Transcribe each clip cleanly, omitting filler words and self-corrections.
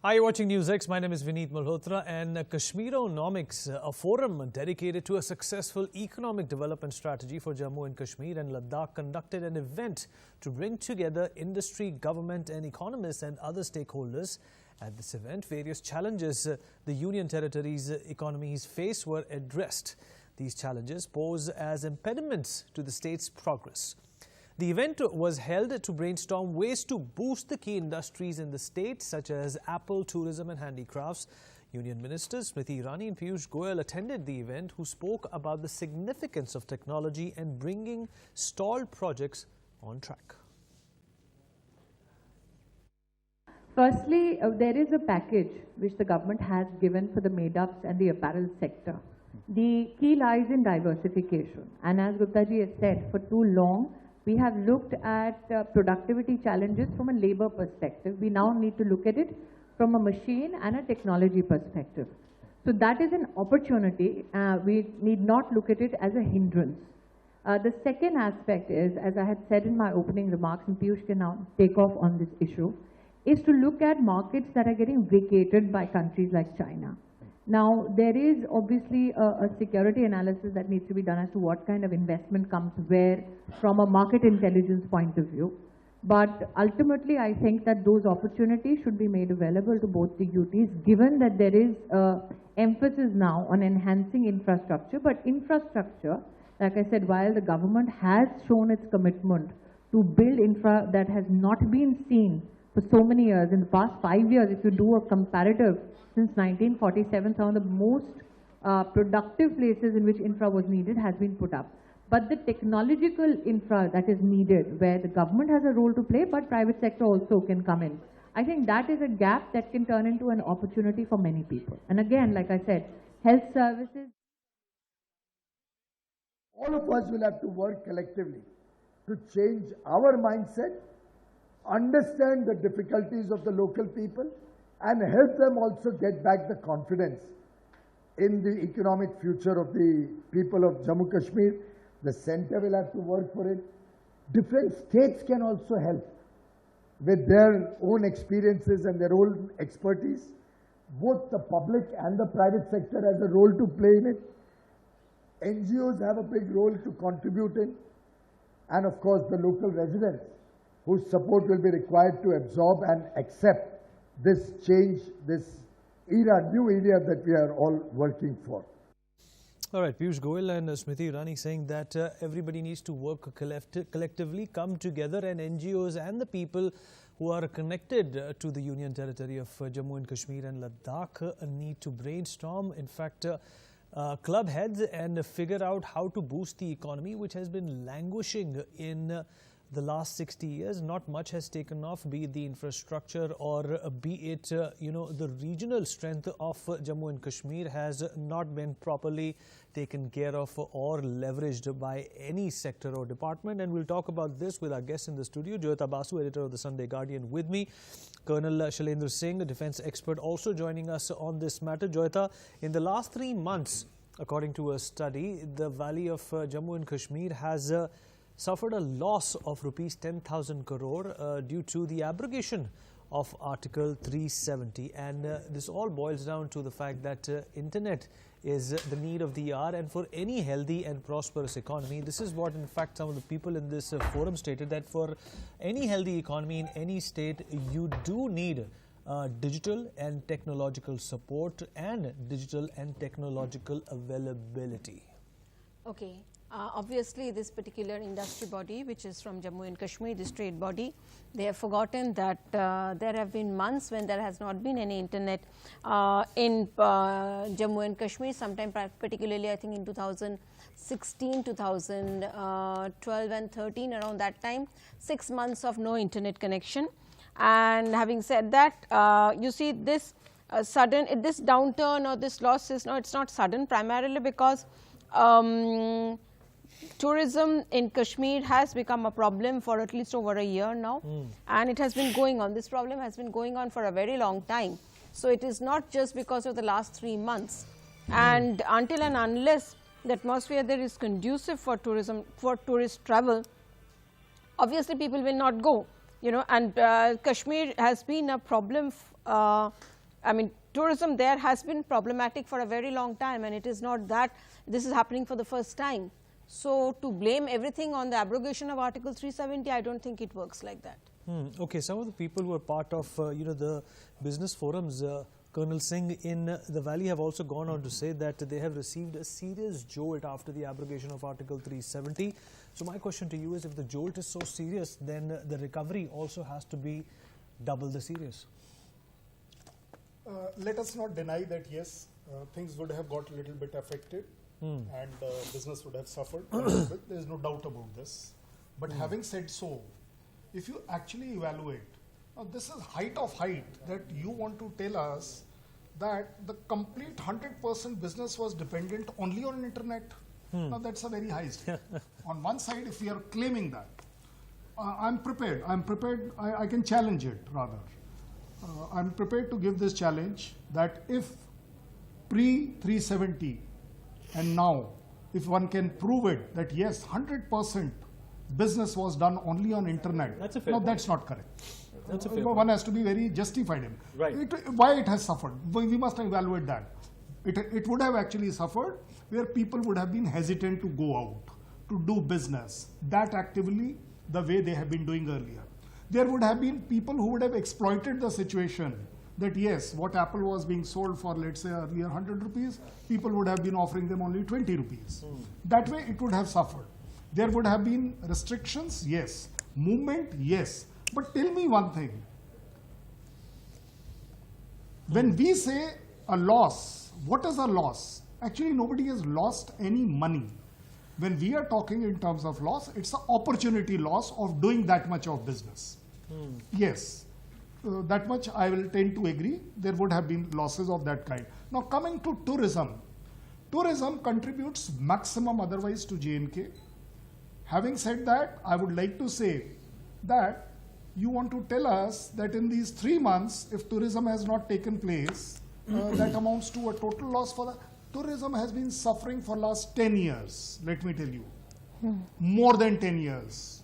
Hi, you're watching NewsX. My name is Vineet Malhotra, and Kashmironomics, a forum dedicated to a successful economic development strategy for Jammu and Kashmir and Ladakh, conducted an event to bring together industry, government and economists and other stakeholders. At this event, various challenges the Union Territory's economies face were addressed. These challenges pose as impediments to the state's progress. The event was held to brainstorm ways to boost the key industries in the state, such as Apple, tourism and handicrafts. Union Ministers Smriti Irani and Piyush Goyal attended the event, who spoke about the significance of technology and bringing stalled projects on track. Firstly, there is a package which the government has given for the made-ups and the apparel sector. The key lies in diversification, and as Gupta ji has said, for too long, we have looked at productivity challenges from a labor perspective. We now need to look at it from a machine and a technology perspective. So that is an opportunity. We need not look at it as a hindrance. The second aspect is, as I had said in my opening remarks, and Piyush can now take off on this issue, is to look at markets that are getting vacated by countries like China. Now, there is obviously a security analysis that needs to be done as to what kind of investment comes where from a market intelligence point of view. But ultimately, I think that those opportunities should be made available to both the UTs, given that there is emphasis now on enhancing infrastructure. But infrastructure, like I said, while the government has shown its commitment to build infra that has not been seen for so many years, in the past 5 years, if you do a comparative, since 1947, some of the most productive places in which infra was needed has been put up. But the technological infra that is needed, where the government has a role to play, but private sector also can come in. I think that is a gap that can turn into an opportunity for many people. And again, like I said, health services. All of us will have to work collectively to change our mindset, understand the difficulties of the local people, and help them also get back the confidence in the economic future of the people of Jammu Kashmir. The center will have to work for it. Different states can also help with their own experiences and their own expertise. Both the public and the private sector has a role to play in it. NGOs have a big role to contribute in. And of course, the local residents, whose support will be required to absorb and accept this change, this era, new era that we are all working for. All right, Piyush Goyal and Smriti Irani saying that everybody needs to work collectively, come together, and NGOs and the people who are connected to the Union Territory of Jammu and Kashmir and Ladakh need to brainstorm, in fact, club heads, and figure out how to boost the economy, which has been languishing in the last 60 years. Not much has taken off, be it the infrastructure or be it, the regional strength of Jammu and Kashmir has not been properly taken care of or leveraged by any sector or department. And we'll talk about this with our guest in the studio, Joyita Basu, editor of the Sunday Guardian, with me. Colonel Shailendra Singh, a defense expert, also joining us on this matter. Joyita, in the last 3 months, according to a study, the Valley of Jammu and Kashmir has suffered a loss of rupees 10,000 crore due to the abrogation of Article 370. And this all boils down to the fact that internet is the need of the hour, and for any healthy and prosperous economy, this is what in fact some of the people in this forum stated, that for any healthy economy in any state, you do need digital and technological support and digital and technological availability. Okay. Obviously, this particular industry body, which is from Jammu and Kashmir, this trade body, they have forgotten that there have been months when there has not been any internet in Jammu and Kashmir, sometime particularly I think in 2016, 2012 and 13, around that time, 6 months of no internet connection. And having said that, you see this sudden, this downturn or this loss is it's not sudden, primarily because tourism in Kashmir has become a problem for at least over a year now, and it has been going on. This problem has been going on for a very long time. So it is not just because of the last 3 months. And until and unless the atmosphere there is conducive for tourism, for tourist travel, obviously people will not go. you know, and Kashmir has been a problem. I mean, tourism there has been problematic for a very long time, and it is not that this is happening for the first time. So, to blame everything on the abrogation of Article 370, I don't think it works like that. Okay, some of the people who are part of the business forums, Colonel Singh in the Valley, have also gone on to say that they have received a serious jolt after the abrogation of Article 370. So my question to you is, if the jolt is so serious, then the recovery also has to be double the serious. Let us not deny that yes, things would have got a little bit affected and business would have suffered a little bit. There is no doubt about this. But having said so, if you actually evaluate, now this is height of height that you want to tell us that the complete 100% business was dependent only on internet. Now that's a very high stake. On one side, if we are claiming that, I'm prepared, I can challenge it rather. I'm prepared to give this challenge that if pre-370 and now, if one can prove it that yes, 100% business was done only on internet. That's a fair no, point. That's not correct. That's a fair One point. has to be very justified in. Right. Why it has suffered? We must evaluate that. It would have actually suffered where people would have been hesitant to go out, to do business that actively the way they have been doing earlier. There would have been people who would have exploited the situation that yes, what Apple was being sold for, let's say earlier 100 rupees, people would have been offering them only 20 rupees. That way it would have suffered. There would have been restrictions, yes. Movement, yes. But tell me one thing. When we say a loss, what is a loss? Actually, nobody has lost any money. When we are talking in terms of loss, it's the opportunity loss of doing that much of business. Yes, that much I will tend to agree. There would have been losses of that kind. Now coming to tourism. Tourism contributes maximum otherwise to J&K. Having said that, I would like to say that you want to tell us that in these 3 months, if tourism has not taken place, that amounts to a total loss for the tourism has been suffering for last 10 years, let me tell you. More than 10 years.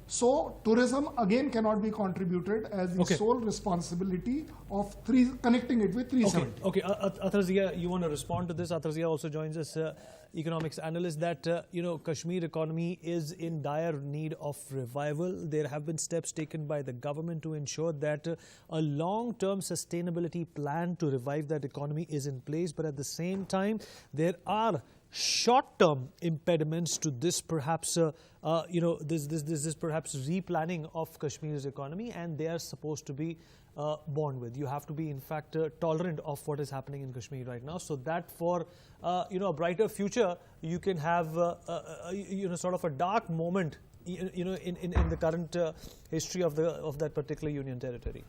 So tourism again cannot be contributed as the sole responsibility of connecting it with 370. Okay, Athar Zia, you want to respond to this? Athar Zia also joins us, economics analyst, that Kashmir economy is in dire need of revival. There have been steps taken by the government to ensure that a long-term sustainability plan to revive that economy is in place, but at the same time there are short-term impediments to this, perhaps this perhaps replanning of Kashmir's economy, and they are supposed to be born with. You have to be, in fact, tolerant of what is happening in Kashmir right now, so that for a brighter future, you can have sort of a dark moment, in the current history of that particular union territory.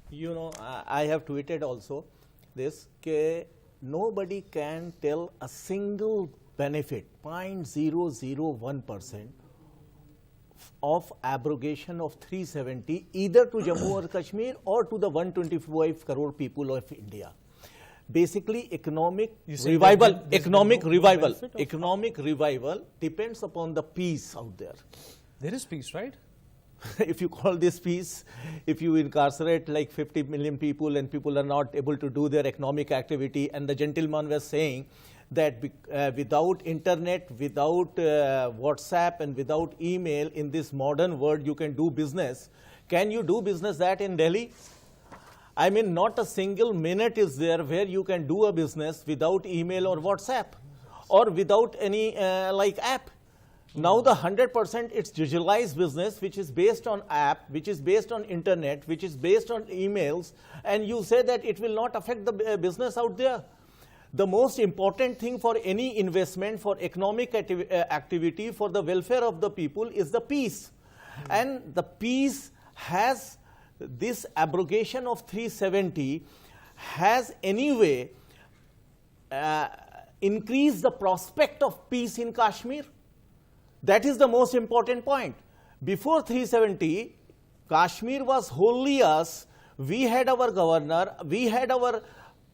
I have tweeted also this. Nobody can tell a single benefit, 0.001% of abrogation of 370 either to Jammu or Kashmir or to the 125 crore people of India. Basically, economic revival depends upon the peace out there. There is peace, right? If you call this peace, if you incarcerate like 50 million people and people are not able to do their economic activity, and the gentleman was saying that without internet, without WhatsApp and without email in this modern world you can do business. Can you do business that in Delhi? I mean, not a single minute is there where you can do a business without email or WhatsApp or without any app. Now the 100% it's digitalized business, which is based on app, which is based on internet, which is based on emails, and you say that it will not affect the business out there. The most important thing for any investment, for economic activity, for the welfare of the people is the peace. And the peace has, this abrogation of 370 has anyway increased the prospect of peace in Kashmir. That is the most important point. Before 370, Kashmir was wholly us. We had our governor, we had our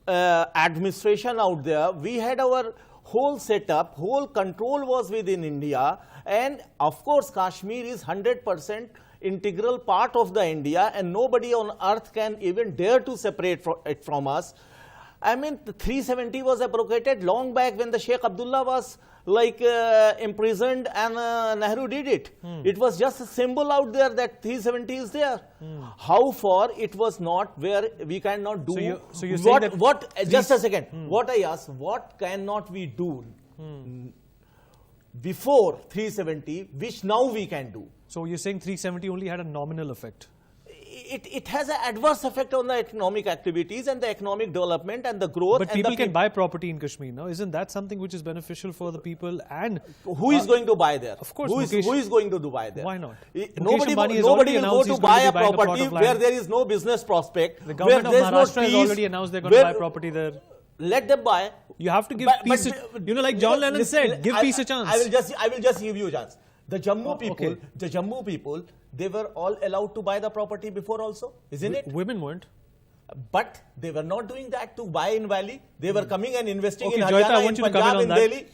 administration out there, we had our whole setup, whole control was within India, and of course Kashmir is 100% integral part of the India, and nobody on earth can even dare to separate it from us. I mean, the 370 was abrogated long back when the Sheikh Abdullah was like imprisoned, and Nehru did it. It was just a symbol out there that 370 is there. How far it was not where we cannot do. So you're saying that just a second. What I asked, what cannot we do before 370, which now we can do? So you're saying 370 only had a nominal effect? It has an adverse effect on the economic activities and the economic development and the growth. But people can buy property in Kashmir now. Isn't that something which is beneficial for the people? And who is going to buy there? Of course, who is going to buy there? Why not? Nobody Ambani will has go to buy a property where there is no business prospect. The government of Maharashtra has already announced they're going to buy property there. Let them buy. You have to give peace. Like John Lennon said, give peace a chance. I will just give you a chance. The Jammu people, they were all allowed to buy the property before also, isn't it? Women weren't. But they were not doing that to buy in Valley. They were coming and investing in Joyita, Haryana, in Punjab, in Delhi.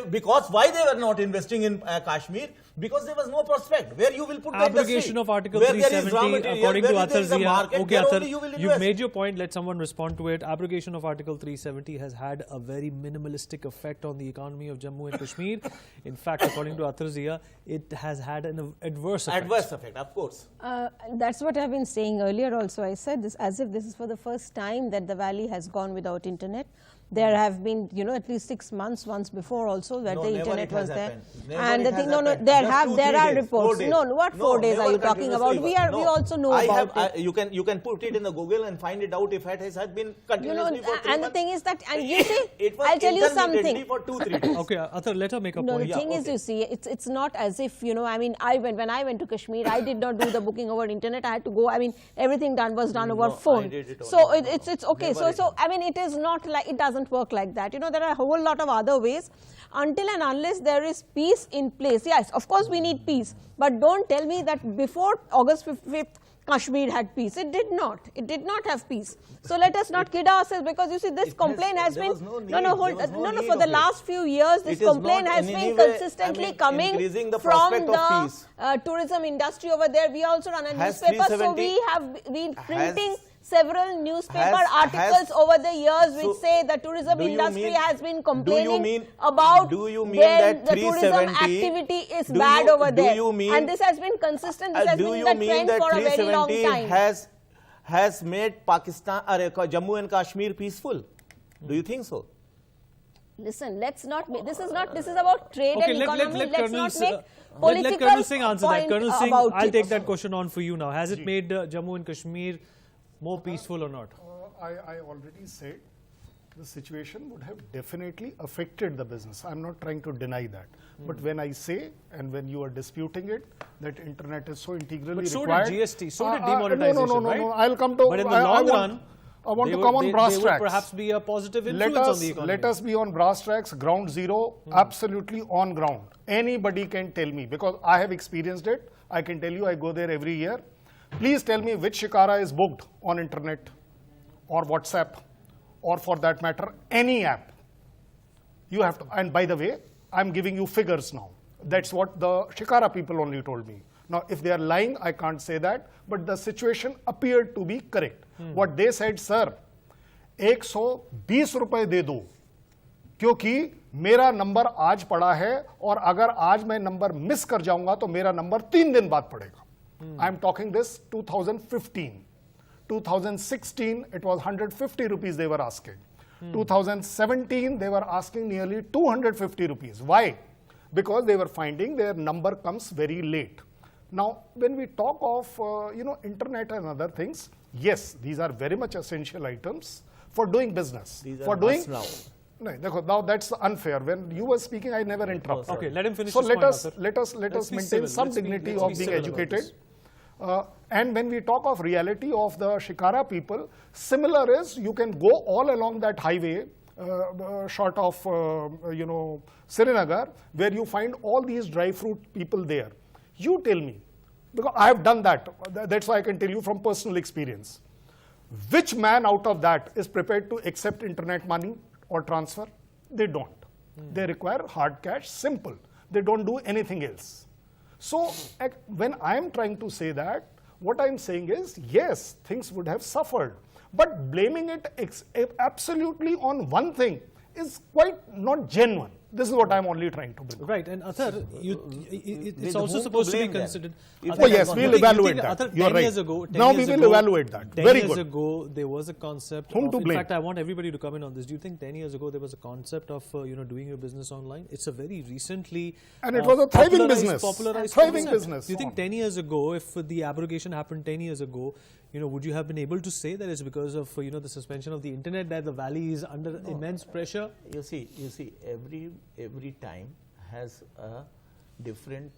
Because why they were not investing in Kashmir? Because there was no prospect. Where you will put Abrogation the of Article 370, according to Athar Zia. Okay, Athar, you've made your point. Let someone respond to it. Abrogation of Article 370 has had a very minimalistic effect on the economy of Jammu and Kashmir. In fact, according to Athar Zia, it has had an adverse effect. Adverse effect, of course. That's what I've been saying earlier also. I said this as if this is for the first time that the valley has gone without internet. There have been, at least 6 months once before also where the internet was there. And the thing, there are reports. What 4 days are you talking about? We also know about it. You can put it in the Google and find it out if it has been continuously for 3 months. And the thing is that, and you see, I'll tell you something. For 2-3 days. Okay, Athar, let her make a No, point. the thing is, you see, it's not as if, when I went to Kashmir, I did not do the booking over internet. I had to go, everything was done over phone. So it's okay. So it is not like, it doesn't work like that. There are a whole lot of other ways. Until and unless there is peace in place. Yes, of course we need peace. But don't tell me that before August 5th, Kashmir had peace. It did not. It did not have peace. So let us not kid ourselves, because you see this complaint has been for the last few years this complaint has been consistently coming from the tourism industry over there. We also run a newspaper, so we have been printing several newspaper articles over the years which say the tourism industry has been complaining about when the tourism activity is bad over there. And this has been consistent, this has been the trend for a very long time. Has made Pakistan or Jammu and Kashmir peaceful? Do you think so? Listen, let's not make, this is about trade and economy. Let's not make political let Colonel Singh answer that. Colonel Singh, I'll take it. that question on for you now. Has it made Jammu and Kashmir more peaceful or not? I already said the situation would have definitely affected the business. I'm not trying to deny that. But when I say, and when you are disputing it, that internet is so integrally but so required. did GST, so did demonetization, right? No. I'll come to. But in the long run, I want to come on brass they tracks. would perhaps be a positive influence on the economy. Let us be on brass tracks, ground zero, absolutely on ground. Anybody can tell me, because I have experienced it. I can tell you, I go there every year. Please tell me which shikara is booked on internet or WhatsApp or, for that matter, any app. You have to, and by the way, I'm giving you figures now. That's what the shikara people only told me. Now, if they are lying, I can't say that, but the situation appeared to be correct. What they said, sir, 120 रुपए दे दो, क्योंकि मेरा number आज पड़ा है और अगर आज मैं नंबर मिस कर जाऊंगा तो मेरा नंबर 3 दिन बाद पड़ेगा. I am talking this 2015. 2016, it was 150 rupees they were asking. 2017, they were asking nearly 250 rupees. Why? Because they were finding their number comes very late. Now, when we talk of, internet and other things, yes, these are very much essential items for doing business. These for are doing now. No, now that's unfair. When you were speaking, I never interrupted. Okay, let him finish So his let point, us Athar. let us Let's be maintain civil. some Let's be dignity civil of being about educated. this. And when we talk of reality of the Shikara people, similar is you can go all along that highway, short of Srinagar, where you find all these dry fruit people there. You tell me, because I have done that. That's why I can tell you from personal experience. Which man out of that is prepared to accept internet money or transfer? They don't. They require hard cash, simple. They don't do anything else. So when I am trying to say that, what I am saying is, yes, things would have suffered, but blaming it absolutely on one thing is quite not genuine. This is what I am only trying to bring. Right, and Athar, it's with also whom supposed to be blame then? considered. If Athar, Oh yes, you we'll think- evaluate you think, that. Athar, You are 10 right. years ago, 10 Now years we will ago- evaluate that. 10 Very years good. ago, there was a concept. Whom of, to in blame? fact, I want everybody to come in on this. Do you think 10 years ago there was a concept of doing your business online? It's a very recently And it was a thriving popularized- business. popularized Thriving concept. business. Do you think 10 years ago, if the abrogation happened 10 years ago, would you have been able to say that it's because of the suspension of the internet that the valley is under immense pressure? You see, every time has a different,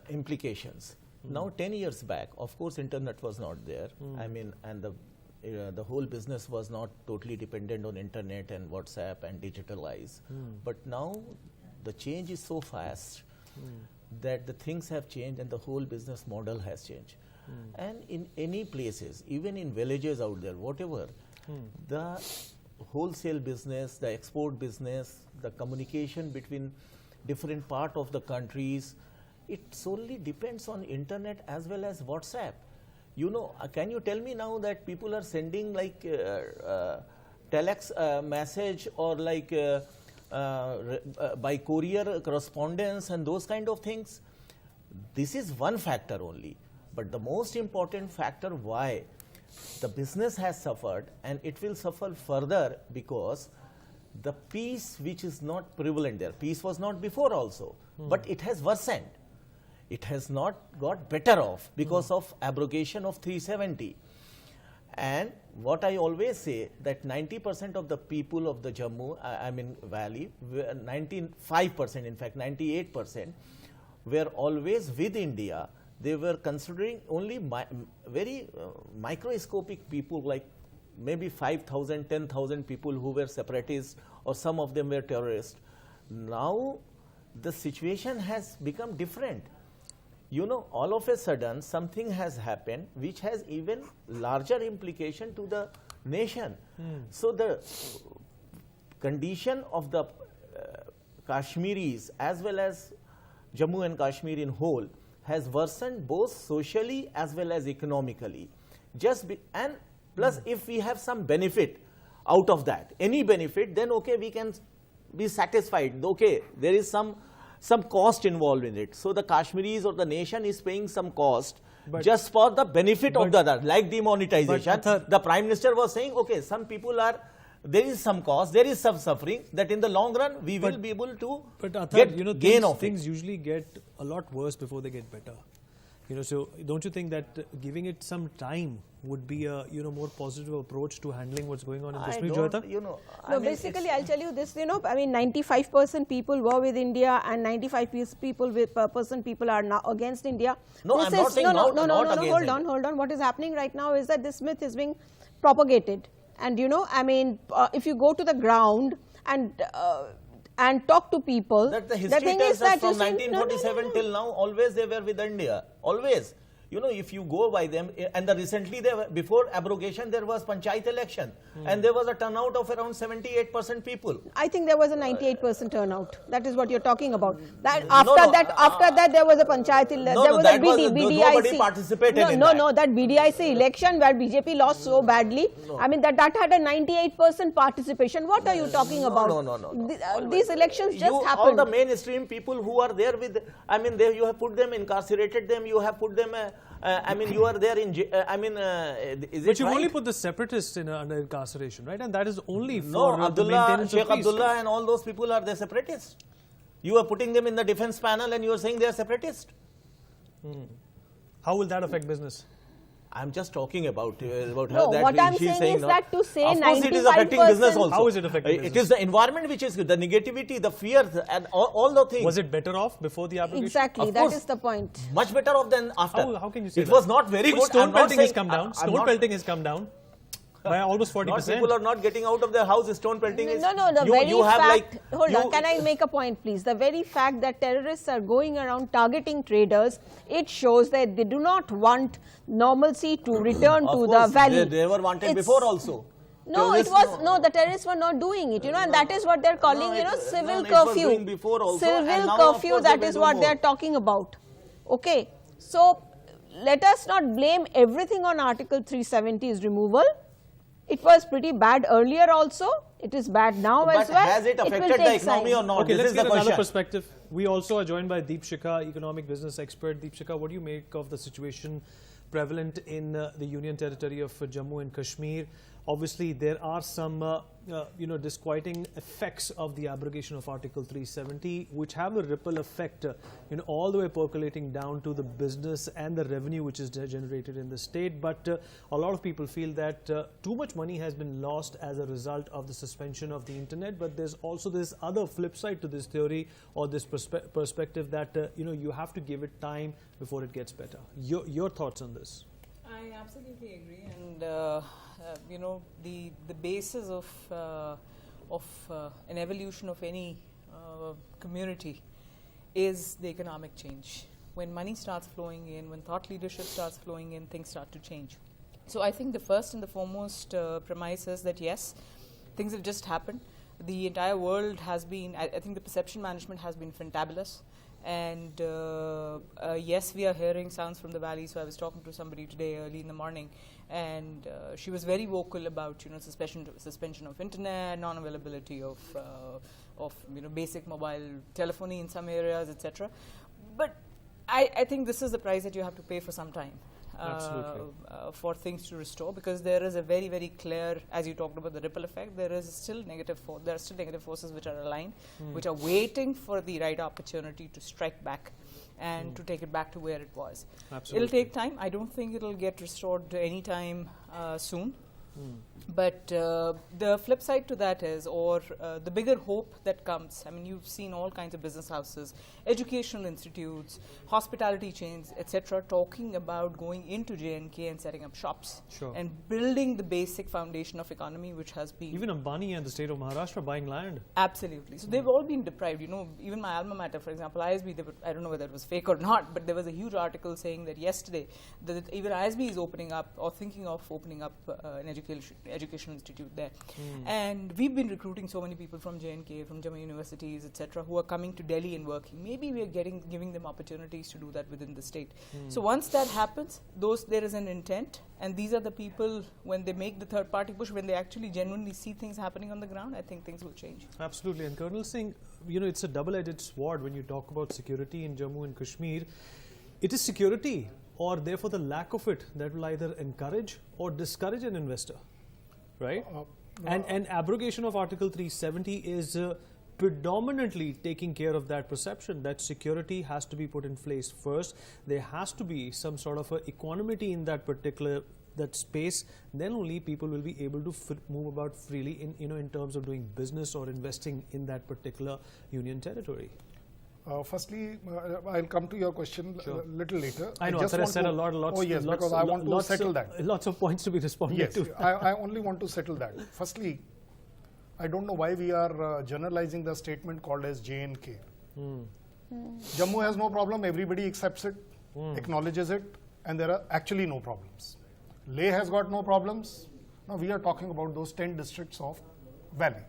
implications. Now, 10 years back, of course, internet was not there. And the whole business was not totally dependent on internet and WhatsApp and digitalize. But now, the change is so fast that the things have changed and the whole business model has changed. And in any places, even in villages out there, whatever, the wholesale business, the export business, the communication between different part of the countries, it solely depends on internet as well as WhatsApp. Can you tell me now that people are sending like telex message or like by courier correspondence and those kind of things? This is one factor only. But the most important factor why the business has suffered, and it will suffer further because the peace which is not prevalent there. Peace was not before also, but it has worsened. It has not got better off because of abrogation of 370. And what I always say that 90% of the people of the Jammu, Valley, 95%, in fact 98%, were always with India. They were considering only very microscopic people, like maybe 5,000, 10,000 people who were separatists, or some of them were terrorists. Now the situation has become different. All of a sudden something has happened which has even larger implication to the nation. So the condition of the Kashmiris as well as Jammu and Kashmir in whole has worsened both socially as well as economically. And plus if we have some benefit out of that, any benefit, then okay, we can be satisfied. Okay, there is some cost involved in it. So the Kashmiris or the nation is paying some cost just for the benefit of the other, like demonetization. The Prime Minister was saying, okay, some people there is some cost, there is some suffering, that in the long run we will be able to gain of things usually get a lot worse before they get better. So don't you think that giving it some time would be a more positive approach to handling what's going on in Kashmir, Joyita? No, basically, I'll tell you this. 95% people were with India, and 95% people are now against India. No, I'm not saying not against India. Hold on. What is happening right now is that this myth is being propagated, and if you go to the ground and talk to people, that the history tells us from 1947 till now, always they were with India, always. If you go by them, and recently, before abrogation, there was panchayat election, and there was a turnout of around 78% people. I think there was a 98% turnout. That is what you're talking about. That after that, there was a panchayat election. There was a BDIC. Nobody participated in that. No, that BDIC election where BJP lost so badly. That had a 98% participation. What are you talking about? No. These elections just happened. All the mainstream people who are there with, you have put them, incarcerated them, you have put them. You are there in. Is it But you've right? only put the separatists under incarceration, right? And that is only No, for the maintenance Sheikh of peace. Abdullah and all those people are the separatists. You are putting them in the defense panel and you are saying they are separatists. How will that affect business? I'm just talking about No, that. what I'm she's saying is not. that to say Of course, it is affecting business 95%. also. How is it affecting It business? is the environment which is the negativity, the fear, and all the things. Was it better off before the abrogation? Exactly, Of that course. is the point. Much better off than after. How can you say it that? was not very Well, good. Stone I'm not pelting has saying- come down. I'm Stone not- pelting has come down by almost 40%. People are not getting out of their house. Stone pelting is. No, the you, very you have fact, like, hold you, on, can I make a point please? The very fact that terrorists are going around targeting traders, it shows that they do not want normalcy to return Of to course, the valley. They were wanted It's- before also. No, it was, no, the terrorists were not doing it, and that is what they're calling, civil it was curfew. doing before also, and Civil now, of curfew, course, that they is will do what more. they're talking about. Okay, so let us not blame everything on Article 370's removal. It was pretty bad earlier also. It is bad now But as well. has it will affected the take economy time. or not? Okay, This let's is the get another question. perspective. We also are joined by Deepshikha, economic business expert. Deepshikha, what do you make of the situation prevalent in the Union Territory of Jammu and Kashmir? Obviously, there are some, disquieting effects of the abrogation of Article 370, which have a ripple effect, all the way percolating down to the business and the revenue which is generated in the state. But a lot of people feel that too much money has been lost as a result of the suspension of the internet. But there's also this other flip side to this theory or this perspective that, you have to give it time before it gets better. Your thoughts on this? I absolutely agree, and the basis of an evolution of any community is the economic change. When money starts flowing in, when thought leadership starts flowing in, things start to change. So I think the first and the foremost premise is that yes, things have just happened. The entire world has been, I think the perception management has been fantabulous. And yes, we are hearing sounds from the valley. So I was talking to somebody today early in the morning, and she was very vocal about suspension of internet, non-availability of basic mobile telephony in some areas, etc. But I think this is the price that you have to pay for some time. For things to restore, because there is a very, very clear, as you talked about the ripple effect, there are still negative forces which are aligned, which are waiting for the right opportunity to strike back and to take it back to where it was. Absolutely. It'll take time. I don't think it'll get restored any time soon. But the flip side to that is, or the bigger hope that comes, I mean, you've seen all kinds of business houses, educational institutes, hospitality chains, etc., talking about going into J&K and setting up shops and building the basic foundation of economy, which has been... Even Ambani and the state of Maharashtra buying land. Absolutely. So they've all been deprived. Even my alma mater, for example, ISB, I don't know whether it was fake or not, but there was a huge article saying that yesterday that even ISB is opening up or thinking of opening up an educational institute there. And we've been recruiting so many people from J&K, from Jammu universities, etc., who are coming to Delhi and working. Maybe we are giving them opportunities to do that within the state. So once that happens, there is an intent, and these are the people, when they make the third party push, when they actually genuinely see things happening on the ground, I think things will change. Absolutely. And Colonel Singh, it's a double-edged sword when you talk about security in Jammu and Kashmir. It is security, or therefore the lack of it, that will either encourage or discourage an investor, right? And abrogation of Article 370 is predominantly taking care of that perception that security has to be put in place first. There has to be some sort of equanimity in that particular space. Then only people will be able to move about freely in terms of doing business or investing in that particular union territory. Firstly, I'll come to your question a little later. I know, I said because I want to settle that. Lots of points to be responded to. I only want to settle that. Firstly, I don't know why we are generalizing the statement called as J&K. Jammu has no problem, everybody accepts it, acknowledges it, and there are actually no problems. Leh has got no problems. Now we are talking about those 10 districts of Valley,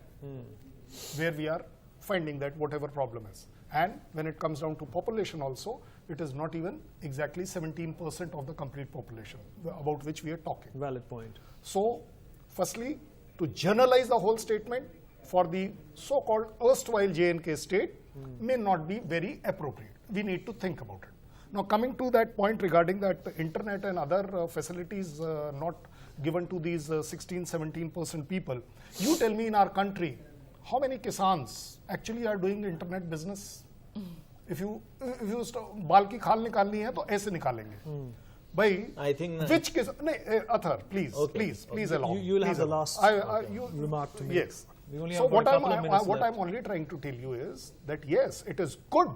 where we are finding that whatever problem is. And when it comes down to population also, it is not even exactly 17% of the complete population about which we are talking. Valid point. So, firstly, to generalize the whole statement for the so-called erstwhile J&K state may not be very appropriate. We need to think about it. Now, coming to that point regarding that the internet and other facilities not given to these 16-17% people, you tell me in our country, how many kisans actually are doing internet business? If you बाल की खाल निकालनी है तो ऐसे निकालेंगे. Bhai, I think which kisan? Athar, please allow. You will have the last remark to make. Yes. We only So have what a couple of minutes left. I'm only trying to tell you is that yes, it is good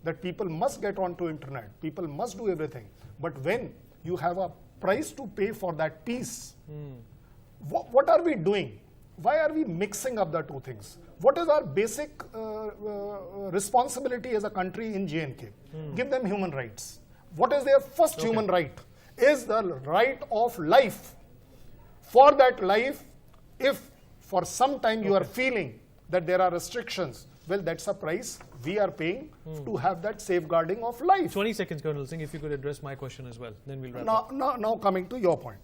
that people must get onto internet. People must do everything. But when you have a price to pay for that peace, what are we doing? Why are we mixing up the two things? What is our basic responsibility as a country in J&K? Give them human rights. What is their first human right? Is the right of life. For that life, if for some time you are feeling that there are restrictions, well, that's a price we are paying to have that safeguarding of life. 20 seconds, Colonel Singh, if you could address my question as well, then we'll wrap up. Now coming to your point,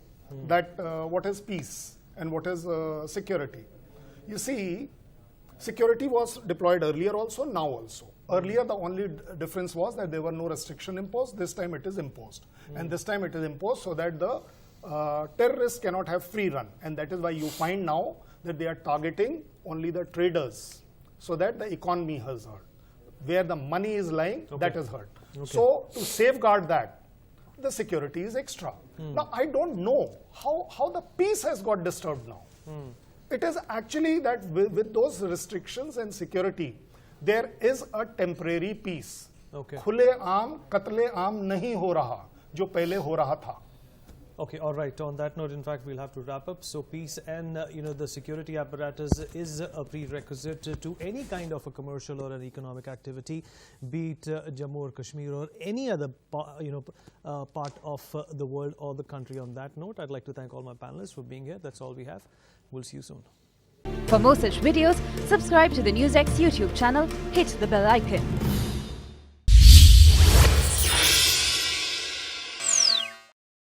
that what is peace and what is security. You see, security was deployed earlier also, now also. Earlier, the only difference was that there were no restriction imposed. This time it is imposed. And this time it is imposed so that the terrorists cannot have free run. And that is why you find now that they are targeting only the traders so that the economy has hurt. Where the money is lying, that is hurt. So to safeguard that, the security is extra. Now, I don't know how the peace has got disturbed now. It is actually that with those restrictions and security, there is a temporary peace. खुले आम कत्ले आम नहीं हो रहा जो पहले हो रहा था. Okay, all right. On that note, in fact, we'll have to wrap up. So peace and, the security apparatus is a prerequisite to any kind of a commercial or an economic activity, be it Jammu or Kashmir or any other, part of the world or the country. On that note, I'd like to thank all my panelists for being here. That's all we have. We'll see you soon. For more such videos, subscribe to the NewsX YouTube channel, hit the bell icon.